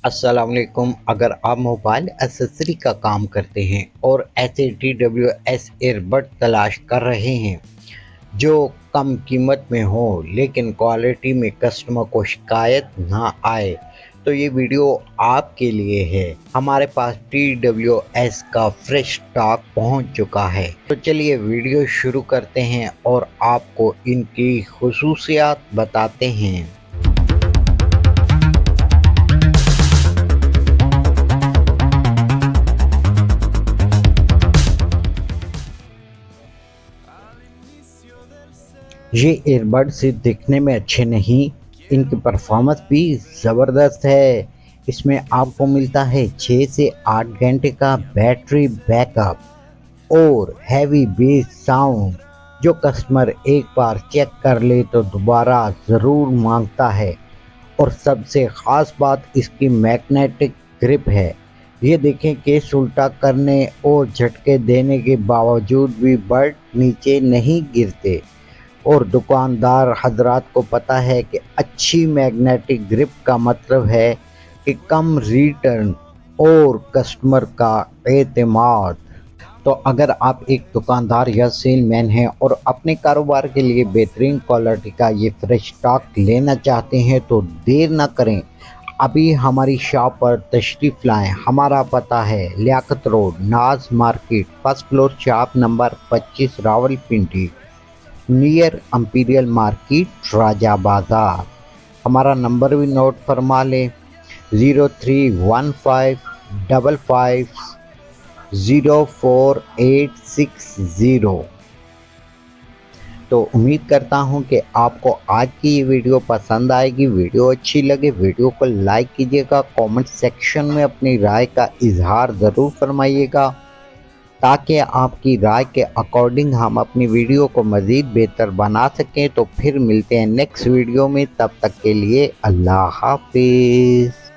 अस्सलाम वालेकुम। अगर आप मोबाइल एसेसरी का काम करते हैं और ऐसे TWS ईयरबड तलाश कर रहे हैं जो कम कीमत में हो लेकिन क्वालिटी में कस्टमर को शिकायत ना आए, तो ये वीडियो आपके लिए है। हमारे पास TWS का फ्रेश स्टॉक पहुंच चुका है, तो चलिए वीडियो शुरू करते हैं और आपको इनकी खुसूसियात बताते हैं। ये ईयरबड सिर्फ दिखने में अच्छे नहीं, इनकी परफॉर्मेंस भी ज़बरदस्त है। इसमें आपको मिलता है 6 से 8 घंटे का बैटरी बैकअप और हैवी बेस साउंड, जो कस्टमर एक बार चेक कर ले तो दोबारा ज़रूर मांगता है। और सबसे ख़ास बात इसकी मैग्नेटिक ग्रिप है। ये देखें, केस उल्टा करने और झटके देने के बावजूद भी बड नीचे नहीं गिरते। और दुकानदार हजरात को पता है कि अच्छी मैग्नेटिक ग्रिप का मतलब है कि कम रिटर्न और कस्टमर का एतमाद। तो अगर आप एक दुकानदार या सेलमैन हैं और अपने कारोबार के लिए बेहतरीन क्वालिटी का ये फ्रेश स्टॉक लेना चाहते हैं तो देर ना करें, अभी हमारी शॉप पर तशरीफ़ लाएं। हमारा पता है Liaquat road, Naz market, first floor, shop number 25, Rawalpindi, near imperial market, Raja Bazaar. हमारा नंबर भी नोट फरमा लें, 0315550480। तो उम्मीद करता हूं कि आपको आज की ये वीडियो पसंद आएगी। वीडियो अच्छी लगे वीडियो को लाइक कीजिएगा, कमेंट सेक्शन में अपनी राय का इजहार ज़रूर फरमाइएगा ताकि आपकी राय के अकॉर्डिंग हम अपनी वीडियो को मज़ीद बेहतर बना सकें। तो फिर मिलते हैं नेक्स्ट वीडियो में, तब तक के लिए अल्लाह हाफिज़।